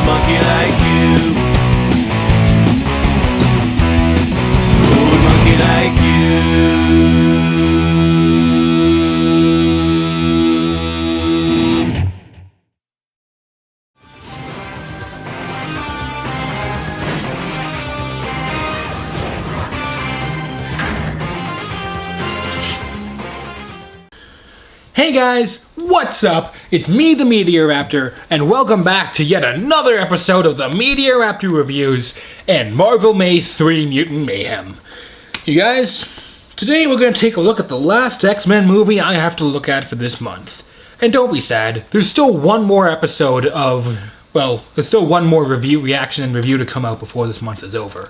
monkey like you. Who would monkey like you? Hey guys, what's up? It's me, the Meteoraptor, and welcome back to yet another episode of the Meteoraptor Reviews and Marvel May 3 Mutant Mayhem. You guys, today we're going to take a look at the last X-Men movie I have to look at for this month. And don't be sad, there's still one more episode of, well, there's still one more reaction and review to come out before this month is over.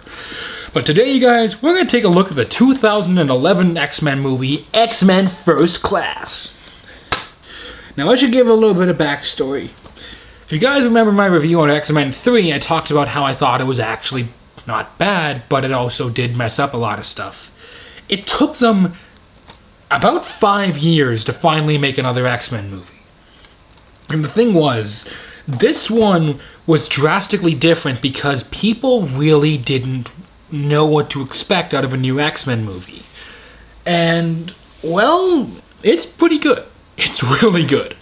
But today, you guys, we're going to take a look at the 2011 X-Men movie, X-Men First Class. Now, I should give a little bit of backstory. If you guys remember my review on X-Men 3, I talked about how I thought it was actually not bad, but it also did mess up a lot of stuff. It took them about 5 years to finally make another X-Men movie. And the thing was, this one was drastically different because people really didn't know what to expect out of a new X-Men movie. And, well, it's pretty good. It's really good.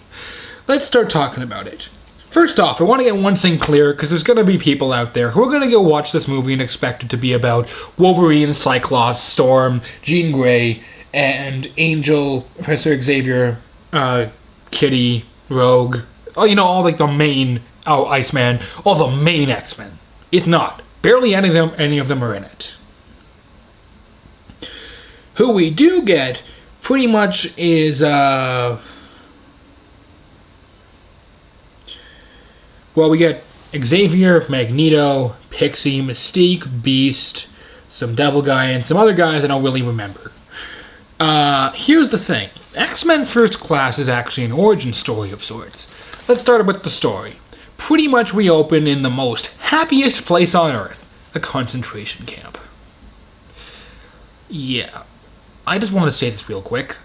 Let's start talking about it. First off, I want to get one thing clear, because there's going to be people out there who are going to go watch this movie and expect it to be about Wolverine, Cyclops, Storm, Jean Grey, and Angel, Professor Xavier, Kitty, Rogue, all like the main, Iceman, all the main X-Men. It's not. Barely any of them are in it. Who we do get pretty much is, we get Xavier, Magneto, Pixie, Mystique, Beast, some Devil Guy, and some other guys I don't really remember. Here's the thing. X-Men First Class is actually an origin story of sorts. Let's start with the story. Pretty much we open in the most happiest place on Earth, a concentration camp. Yeah. I just want to say this real quick.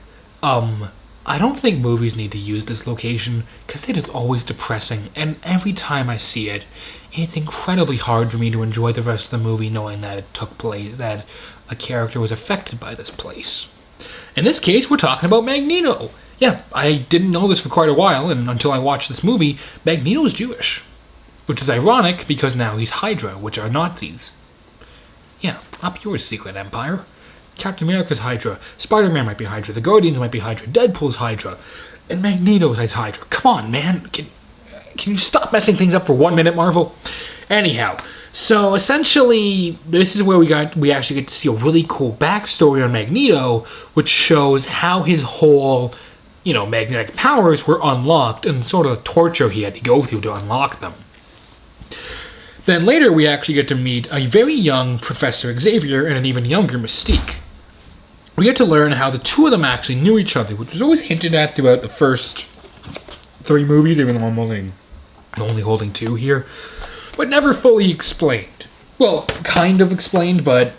I don't think movies need to use this location because it is always depressing, and every time I see it, it's incredibly hard for me to enjoy the rest of the movie knowing that it took place, that a character was affected by this place. In this case, we're talking about Magneto. Yeah, I didn't know this for quite a while, and until I watched this movie, Magneto's Jewish. Which is ironic because now he's Hydra, which are Nazis. Yeah, up yours, Secret Empire. Captain America's Hydra, Spider-Man might be Hydra, the Guardians might be Hydra, Deadpool's Hydra, and Magneto has Hydra. Come on, man. Can you stop messing things up for 1 minute, Marvel? Anyhow, so essentially, this is where we actually get to see a really cool backstory on Magneto, which shows how his whole, magnetic powers were unlocked and sort of the torture he had to go through to unlock them. Then later, we actually get to meet a very young Professor Xavier and an even younger Mystique. We get to learn how the two of them actually knew each other, which was always hinted at throughout the first 3 movies, even though I'm only holding 2 here, but never fully explained. Well, kind of explained, but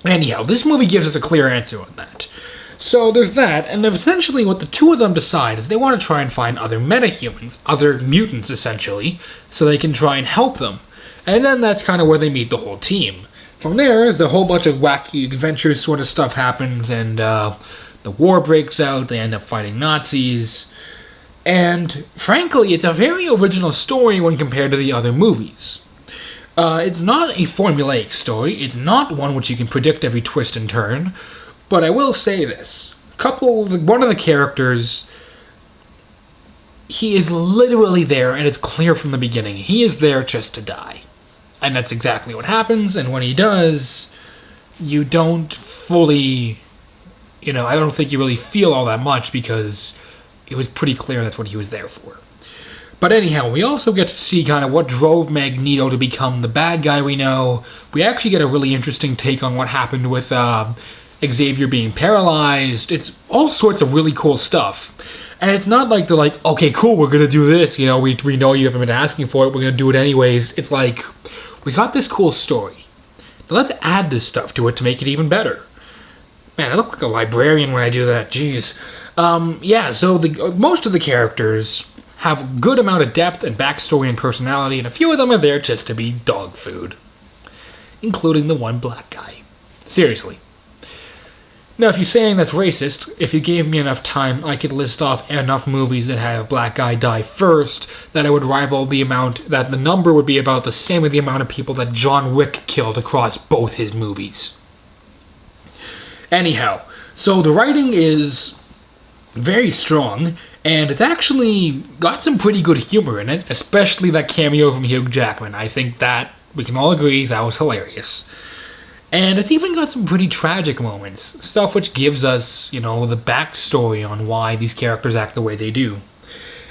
anyhow, this movie gives us a clear answer on that. So there's that, and essentially what the two of them decide is they want to try and find other metahumans, other mutants essentially, so they can try and help them. And then that's kind of where they meet the whole team. From there, the whole bunch of wacky adventures sort of stuff happens, and the war breaks out, they end up fighting Nazis. And frankly, it's a very original story when compared to the other movies. It's not a formulaic story, it's not one which you can predict every twist and turn, but I will say this. One of the characters, he is literally there, and it's clear from the beginning, he is there just to die. And that's exactly what happens, and when he does, you don't fully, I don't think you really feel all that much because it was pretty clear that's what he was there for. But anyhow, we also get to see kind of what drove Magneto to become the bad guy we know. We actually get a really interesting take on what happened with Xavier being paralyzed. It's all sorts of really cool stuff. And it's not like they're like, okay, cool, we're going to do this. We know you haven't been asking for it. We're going to do it anyways. It's like, we got this cool story. Now let's add this stuff to it to make it even better. Man, I look like a librarian when I do that. Jeez. So most of the characters have a good amount of depth and backstory and personality, and a few of them are there just to be dog food. Including the one black guy. Seriously. Now, if you're saying that's racist, if you gave me enough time, I could list off enough movies that have a black guy die first, that I would rival the amount, that the number would be about the same as the amount of people that John Wick killed across both his movies. Anyhow, so the writing is very strong, and it's actually got some pretty good humor in it, especially that cameo from Hugh Jackman. I think that, we can all agree, that was hilarious. And it's even got some pretty tragic moments, stuff which gives us, the backstory on why these characters act the way they do.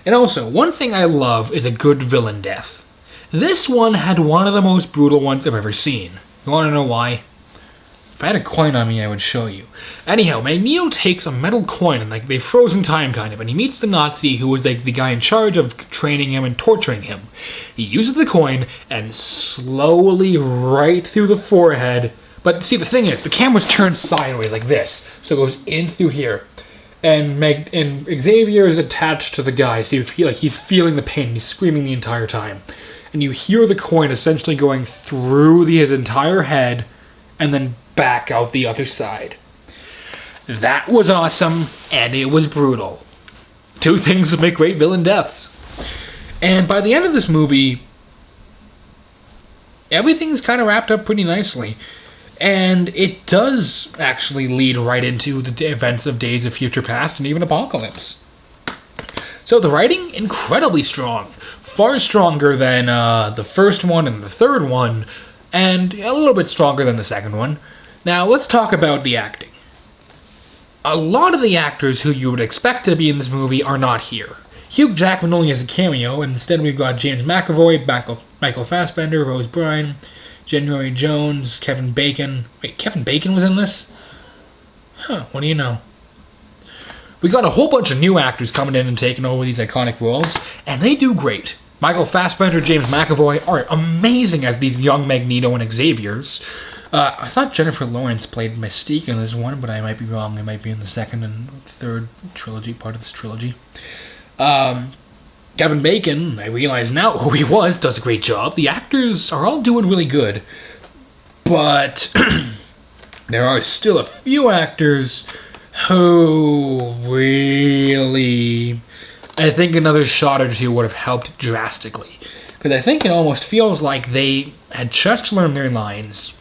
And also, one thing I love is a good villain death. This one had one of the most brutal ones I've ever seen. You want to know why? If I had a coin on me, I would show you. Anyhow, Magneto takes a metal coin, and they froze in time kind of, and he meets the Nazi who was the guy in charge of training him and torturing him. He uses the coin, and slowly, right through the forehead. But see, the thing is, the camera's turned sideways like this, so it goes in through here. And Xavier is attached to the guy, so you feel like he's feeling the pain, he's screaming the entire time. And you hear the coin essentially going through his entire head, and then back out the other side. That was awesome, and it was brutal. Two things that make great villain deaths. And by the end of this movie, everything's kind of wrapped up pretty nicely. And it does actually lead right into the events of Days of Future Past and even Apocalypse. So the writing, incredibly strong. Far stronger than the first one and the third one, and a little bit stronger than the second one. Now, let's talk about the acting. A lot of the actors who you would expect to be in this movie are not here. Hugh Jackman only has a cameo, and instead we've got James McAvoy, Michael Fassbender, Rose Byrne, January Jones, Kevin Bacon. Wait, Kevin Bacon was in this? Huh, what do you know? We got a whole bunch of new actors coming in and taking over these iconic roles, and they do great. Michael Fassbender, James McAvoy are amazing as these young Magneto and Xaviers. I thought Jennifer Lawrence played Mystique in this one, but I might be wrong. It might be in the second and third trilogy, part of this trilogy. Kevin Bacon, I realize now who he was, does a great job. The actors are all doing really good. But there are still a few actors who really, I think another shot or two would have helped drastically. Because I think it almost feels like they had just learned their lines,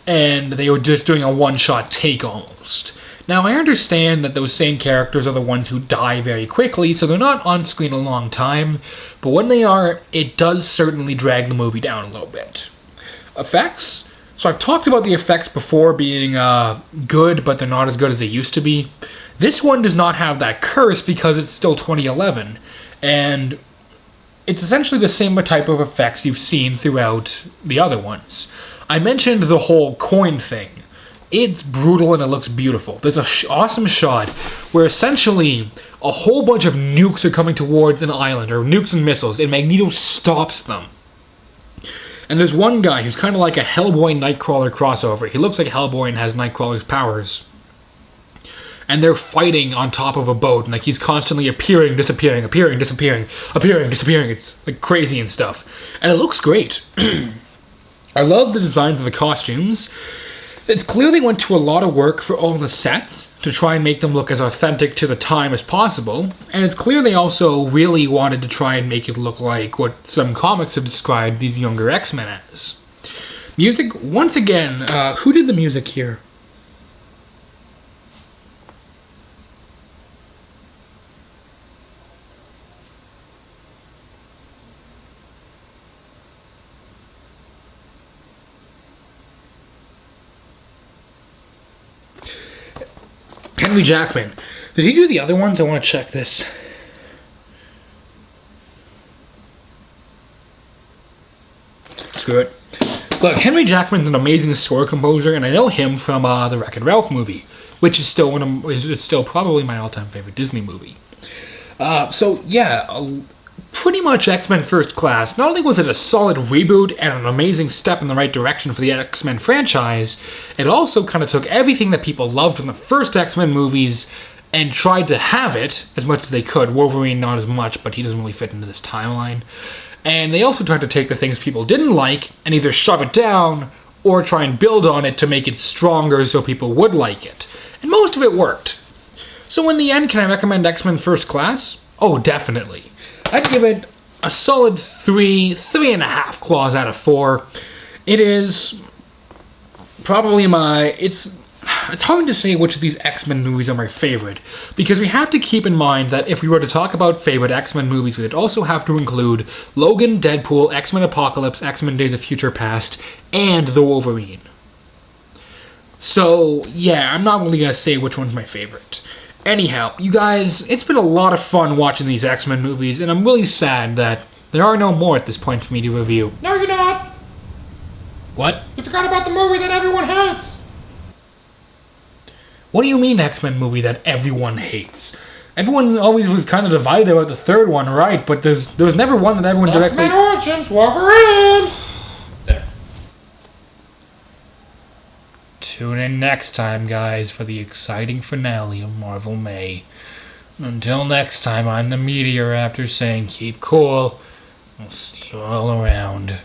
and they were just doing a one-shot take almost. Now, I understand that those same characters are the ones who die very quickly, so they're not on screen a long time, but when they are, it does certainly drag the movie down a little bit. Effects? So I've talked about the effects before being good, but they're not as good as they used to be. This one does not have that curse because it's still 2011, and it's essentially the same type of effects you've seen throughout the other ones. I mentioned the whole coin thing. It's brutal and it looks beautiful. There's an awesome shot where essentially a whole bunch of nukes are coming towards an island, or nukes and missiles, and Magneto stops them. And there's one guy who's kind of like a Hellboy Nightcrawler crossover. He looks like Hellboy and has Nightcrawler's powers. And they're fighting on top of a boat, and he's constantly appearing, disappearing, appearing, disappearing, appearing, disappearing. It's crazy and stuff. And it looks great. I love the designs of the costumes. It's clearly went to a lot of work for all the sets to try and make them look as authentic to the time as possible, and it's clear they also really wanted to try and make it look like what some comics have described these younger X-Men as. Music, once again, who did the music here? Henry Jackman. Did he do the other ones? I want to check this. Screw it. Look, Henry Jackman's an amazing score composer, and I know him from the Wreck-It Ralph movie, which is still still probably my all-time favorite Disney movie. So yeah, pretty much X-Men First Class. Not only was it a solid reboot and an amazing step in the right direction for the X-Men franchise, it also kind of took everything that people loved from the first X-Men movies and tried to have it as much as they could. Wolverine, not as much, but he doesn't really fit into this timeline. And they also tried to take the things people didn't like and either shove it down or try and build on it to make it stronger so people would like it. And most of it worked. So in the end, can I recommend X-Men First Class? Oh, definitely. I'd give it a solid 3.5 claws out of 4. It is probably it's hard to say which of these X-Men movies are my favorite, because we have to keep in mind that if we were to talk about favorite X-Men movies, we'd also have to include Logan, Deadpool, X-Men Apocalypse, X-Men Days of Future Past, and The Wolverine. So, yeah, I'm not really going to say which one's my favorite. Anyhow, you guys, it's been a lot of fun watching these X-Men movies, and I'm really sad that there are no more at this point for me to review. No, you're not! What? You forgot about the movie that everyone hates! What do you mean X-Men movie that everyone hates? Everyone always was kind of divided about the third one, right? But there was never one that everyone directly... X-Men Origins Wolverine! There. Tune in next time, guys, for the exciting finale of Marvel May. Until next time, I'm the Meteor Raptor saying keep cool. I'll see you all around.